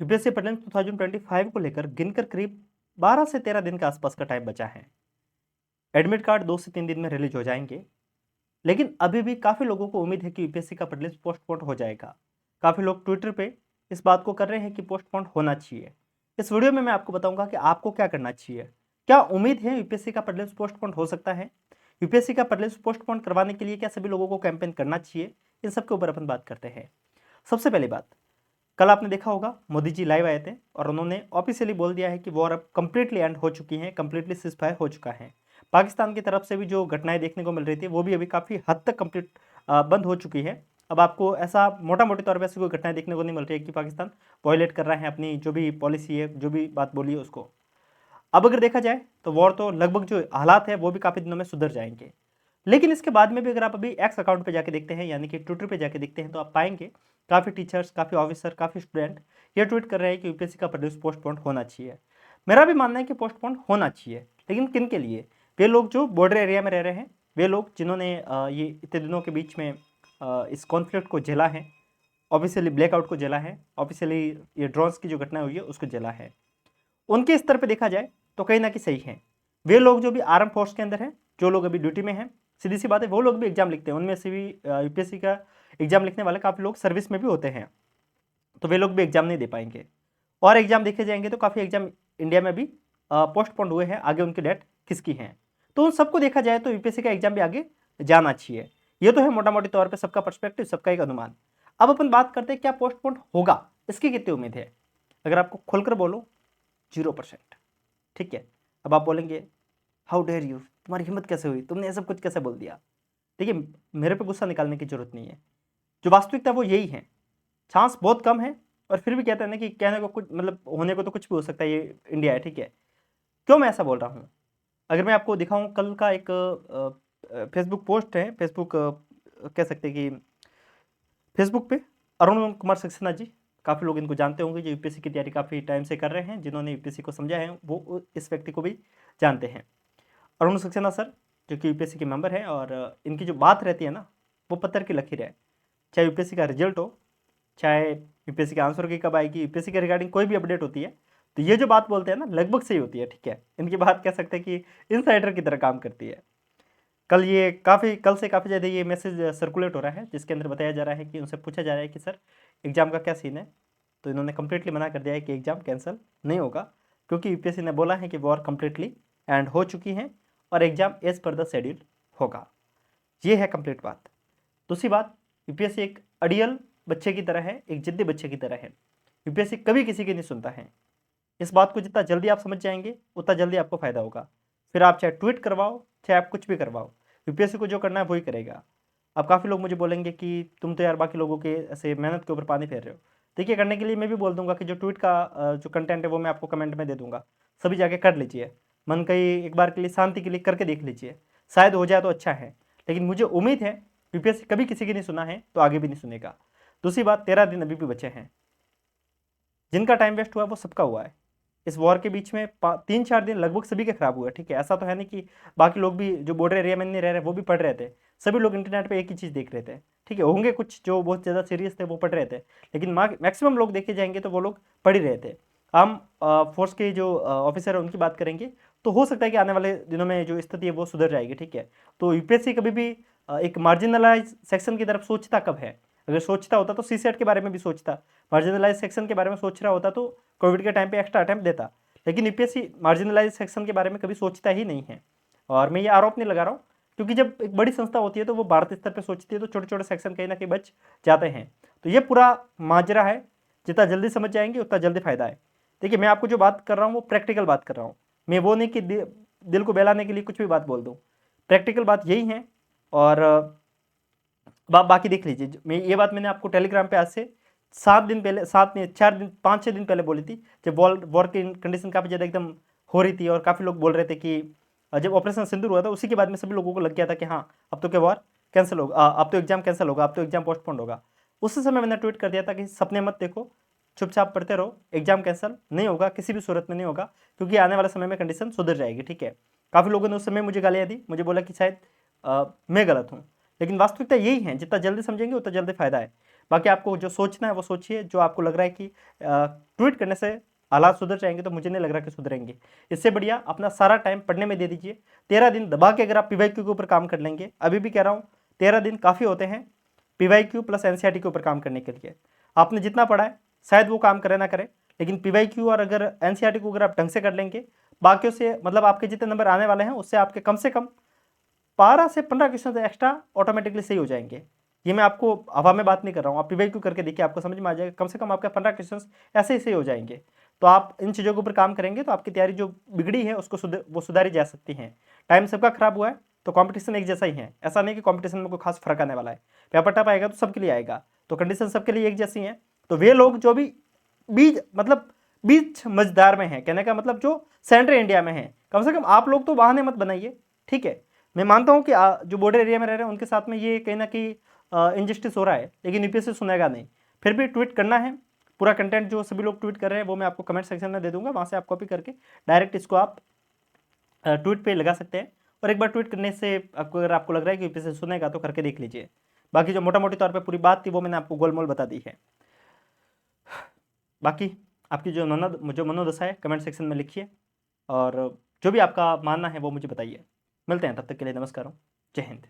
UPSC prelims 2025 को लेकर गिनकर करीब 12 से 13 दिन के आसपास का टाइम बचा है। एडमिट कार्ड 2 से 3 दिन में रिलीज हो जाएंगे, लेकिन अभी भी काफ़ी लोगों को उम्मीद है कि यूपीएससी का प्रीलिम्स पोस्टपोन हो जाएगा। काफ़ी लोग ट्विटर पे इस बात को कर रहे हैं कि पोस्टपोन होना चाहिए। इस वीडियो में मैं आपको बताऊंगा कि आपको क्या करना चाहिए। क्या उम्मीद है यूपीएससी का प्रीलिम्स पोस्टपोन हो सकता है? यूपीएससी का प्रीलिम्स पोस्टपोन करवाने के लिए क्या सभी लोगों को कैंपेन करना चाहिए? इन सब के ऊपर अपन बात करते हैं। सबसे पहली बात, कल आपने देखा होगा मोदी जी लाइव आए थे और उन्होंने ऑफिशियली बोल दिया है कि वॉर अब कंप्लीटली एंड हो चुकी है, कंप्लीटली सीजफायर हो चुका है। पाकिस्तान की तरफ से भी जो घटनाएं देखने को मिल रही थी वो भी अभी काफ़ी हद तक कंप्लीट बंद हो चुकी है। अब आपको ऐसा मोटा मोटी तौर पर ऐसी कोई घटनाएं देखने को नहीं मिल रही है कि पाकिस्तान वॉयलेट कर रहा है अपनी जो भी पॉलिसी है, जो भी बात बोली है उसको। अब अगर देखा जाए तो वॉर तो लगभग जो हालात है वो भी काफ़ी दिनों में सुधर जाएंगे। लेकिन इसके बाद में भी अगर आप अभी एक्स अकाउंट पे जाके देखते हैं, यानी कि ट्विटर पे जाके देखते हैं, तो आप पाएंगे काफ़ी टीचर्स, काफ़ी ऑफिसर, काफ़ी स्टूडेंट ये ट्वीट कर रहे हैं कि यूपीएससी का प्रीलिम्स पोस्टपोन होना चाहिए। मेरा भी मानना है कि पोस्टपोन होना चाहिए, लेकिन किन के लिए? वे लोग जो बॉर्डर एरिया में रह रहे हैं, वे लोग जिन्होंने ये इतने दिनों के बीच में इस कॉन्फ्लिक्ट को झेला है, ऑफिशियली ब्लैकआउट को झेला है, ऑफिशियली ये ड्रोन्स की जो घटना हुई है उसको झेला है, उनके स्तर पे देखा जाए तो कहीं ना कहीं सही है। वे लोग जो भी आर्म फोर्स के अंदर हैं, जो लोग अभी ड्यूटी में हैं, सीधी सी बात है वो लोग भी एग्जाम लिखते हैं। उनमें से भी यूपीएससी का एग्जाम लिखने वाले काफ़ी लोग सर्विस में भी होते हैं, तो वे लोग भी एग्जाम नहीं दे पाएंगे। और एग्जाम देखे जाएंगे तो काफ़ी एग्जाम इंडिया में भी पोस्टपोन्ड हुए हैं, आगे उनकी डेट किसकी है। तो उन सबको देखा जाए तो यूपीएससी का एग्जाम भी आगे जाना चाहिए। ये तो है मोटा मोटी तौर पर सबका पर्सपेक्टिव, सबका एक अनुमान। अब अपन बात करते हैं क्या पोस्टपोन्ड होगा, इसकी कितनी उम्मीद है। अगर आपको खुलकर बोलो, 0%। ठीक है। अब आप बोलेंगे हाउ डेयर यू, तुम्हारी हिम्मत कैसे हुई, तुमने ये सब कुछ कैसे बोल दिया। देखिए, मेरे पे गुस्सा निकालने की जरूरत नहीं है, जो वास्तविकता वो यही है। चांस बहुत कम है, और फिर भी कहते हैं ना कि कहने को कुछ मतलब होने को तो कुछ भी हो सकता है, ये इंडिया है। ठीक है। क्यों मैं ऐसा बोल रहा हूँ? अगर मैं आपको दिखाऊं, कल का एक फेसबुक पोस्ट है, फेसबुक कह सकते हैं कि फेसबुक पे अरुण कुमार सक्सेना जी, काफ़ी लोग इनको जानते होंगे, जो यूपीएससी की तैयारी काफ़ी टाइम से कर रहे हैं, जिन्होंने यूपीएससी को समझा है वो इस व्यक्ति को भी जानते हैं। अरुण सक्सेना सर, जो कि यूपीएससी के मेंबर हैं, और इनकी जो बात रहती है ना, वो पत्थर की लकीर है। चाहे यूपीएससी का रिजल्ट हो, चाहे यूपीएससी के आंसर की कब आएगी, यूपीएससी के रिगार्डिंग कोई भी अपडेट होती है, तो ये जो बात बोलते हैं ना, लगभग सही होती है। ठीक है। इनकी बात कह सकते हैं कि इनसाइडर की तरह काम करती है। कल से काफ़ी ज़्यादा ये मैसेज सर्कुलेट हो रहा है, जिसके अंदर बताया जा रहा है कि उनसे पूछा जा रहा है कि सर एग्ज़ाम का क्या सीन है, तो इन्होंने कंप्लीटली मना कर दिया है कि एग्ज़ाम कैंसिल नहीं होगा, क्योंकि यूपीएससी ने बोला है कि वॉर कंप्लीटली एंड हो चुकी है और exam as per the schedule होगा। ये है कंप्लीट बात। दूसरी बात, यूपीएससी एक अड़ियल बच्चे की तरह है, एक जिद्दी बच्चे की तरह है। यूपीएससी कभी किसी की नहीं सुनता है। इस बात को जितना जल्दी आप समझ जाएंगे उतना जल्दी आपको फायदा होगा। फिर आप चाहे ट्वीट करवाओ, चाहे आप कुछ भी करवाओ, यूपीएससी को जो करना है वही करेगा। अब काफ़ी लोग मुझे बोलेंगे कि तुम तो यार बाकी लोगों के ऐसे मेहनत के ऊपर पानी फेर रहे हो। देखिए, करने के लिए मैं भी बोल दूंगा कि जो ट्वीट का जो कंटेंट है वो मैं आपको कमेंट में दे दूंगा, सभी जाके कर लीजिए। मन कहीं एक बार के लिए, शांति के लिए करके देख लीजिए, शायद हो जाए तो अच्छा है। लेकिन मुझे उम्मीद है यूपीएससी कभी किसी की नहीं सुना है तो आगे भी नहीं सुनेगा। दूसरी बात, 13 दिन अभी भी बचे हैं। जिनका टाइम वेस्ट हुआ है वो सबका हुआ है। इस वॉर के बीच में 3-4 दिन लगभग सभी के खराब हुए। ठीक है। ऐसा तो है नहीं कि बाकी लोग भी जो बॉर्डर एरिया में नहीं रह रहे वो भी पढ़ रहे थे। सभी लोग इंटरनेट पे एक ही चीज़ देख रहे थे। ठीक है। होंगे कुछ जो बहुत ज़्यादा सीरियस थे, वो पढ़ रहे थे, लेकिन मैक्सिमम लोग देखे जाएंगे तो वो लोग पढ़ ही रहे थे। हम फोर्स के जो ऑफिसर है उनकी बात करेंगे, तो हो सकता है कि आने वाले दिनों में जो स्थिति है वो सुधर जाएगी। ठीक है। तो यूपीएससी कभी भी एक मार्जिनलाइज सेक्शन की तरफ सोचता कब है? अगर सोचता होता तो सीसेट के बारे में भी सोचता, मार्जिनलाइज सेक्शन के बारे में सोच रहा होता तो कोविड के टाइम पे एक्स्ट्रा अटेम्प्ट देता। लेकिन यूपीएससी मार्जिनलाइज सेक्शन के बारे में कभी सोचता ही नहीं है। और मैं ये आरोप नहीं लगा रहा हूँ, क्योंकि जब एक बड़ी संस्था होती है तो वो भारत स्तर पर सोचती है, तो छोटे छोटे सेक्शन कहीं ना कहीं बच जाते हैं। तो ये पूरा माजरा है, जितना जल्दी समझ जाएंगे उतना जल्दी फायदा है। देखिए, मैं आपको जो बात कर रहा हूँ वो प्रैक्टिकल बात कर रहा हूँ। मैं वो नहीं कि दिल को बहलाने के लिए कुछ भी बात बोल दूँ। प्रैक्टिकल बात यही है। और बाकी देख लीजिए, मैं ये बात मैंने आपको टेलीग्राम पे आज से 7 दिन पहले, 7 नहीं 4 दिन, 5-6 दिन पहले बोली थी, जब वॉर की कंडीशन काफ़ी ज़्यादा एकदम हो रही थी और काफ़ी लोग बोल रहे थे कि जब ऑपरेशन सिंदूर हुआ था उसी के बाद में सभी लोगों को लग गया था कि हाँ अब तो क्या वॉर कैंसिल होगा, अब तो एग्जाम कैंसिल होगा, अब तो एग्जाम पोस्टपोन होगा। उसी समय मैंने ट्वीट कर दिया था कि सपने मत देखो, चुपचाप पढ़ते रहो, एग्जाम कैंसिल नहीं होगा, किसी भी सूरत में नहीं होगा, क्योंकि आने वाले समय में कंडीशन सुधर जाएगी। ठीक है। काफ़ी लोगों ने उस समय मुझे गालियाँ दी, मुझे बोला कि शायद मैं गलत हूँ, लेकिन वास्तविकता यही है, जितना जल्दी समझेंगे उतना जल्दी फायदा है। बाकी आपको जो सोचना है वो सोचिए, जो आपको लग रहा है कि ट्वीट करने से हालात सुधर जाएंगे, तो मुझे नहीं लग रहा कि सुधरेंगे। इससे बढ़िया अपना सारा टाइम पढ़ने में दे दीजिए। 13 दिन दबा के अगर आप पीवाईक्यू के ऊपर काम कर लेंगे, अभी भी कह रहा हूँ 13 दिन काफ़ी होते हैं पीवाईक्यू प्लस एनसीईआरटी के ऊपर काम करने के लिए। आपने जितना पढ़ा है शायद वो काम करे ना करे, लेकिन पीवाईक्यू और अगर एनसीईआरटी को अगर आप ढंग से कर लेंगे, बाकियों से मतलब आपके जितने नंबर आने वाले हैं उससे आपके कम से कम 12 से 15 क्वेश्चन एक्स्ट्रा ऑटोमेटिकली सही हो जाएंगे। ये मैं आपको हवा में बात नहीं कर रहा हूँ, आप पीवाईक्यू करके देखिए, आपको समझ में आ जाएगा। कम से कम आपके 15 क्वेश्चन ऐसे ही सही हो जाएंगे। तो आप इन चीज़ों के ऊपर काम करेंगे तो आपकी तैयारी जो बिगड़ी है उसको वो सुधारी जा सकती है। टाइम सबका खराब हुआ है तो कंपटीशन एक जैसा ही है, ऐसा नहीं कि कंपटीशन में कोई खास फर्क आने वाला है। पेपर टफ आएगा तो सबके लिए आएगा, तो कंडीशन सबके लिए एक जैसी है। तो वे लोग जो भी बीच मझदार में है, कहने का मतलब जो सेंट्रल इंडिया में है, कम से कम आप लोग तो बहाने मत बनाइए, ठीक है। मैं मानता हूँ कि जो बॉर्डर एरिया में रह रहे हैं उनके साथ में ये कहीं ना कहीं इनजस्टिस हो रहा है, लेकिन यूपीएससी सुनेगा नहीं। फिर भी ट्वीट करना है, पूरा कंटेंट जो सभी लोग ट्वीट कर रहे हैं वो मैं आपको कमेंट सेक्शन में दे दूंगा, वहाँ से आप कॉपी करके डायरेक्ट इसको आप ट्वीट पे लगा सकते हैं। और एक बार ट्वीट करने से आपको अगर आपको लग रहा है कि यूपीएससी सुनेगा तो करके देख लीजिए। बाकी जो मोटा मोटी तौर पर पूरी बात थी वो मैंने आपको गोलमोल बता दी है। बाकी आपकी जो मनोदशा है कमेंट सेक्शन में लिखिए, और जो भी आपका मानना है वो मुझे बताइए। मिलते हैं, तब तक के लिए नमस्कार, जय हिंद।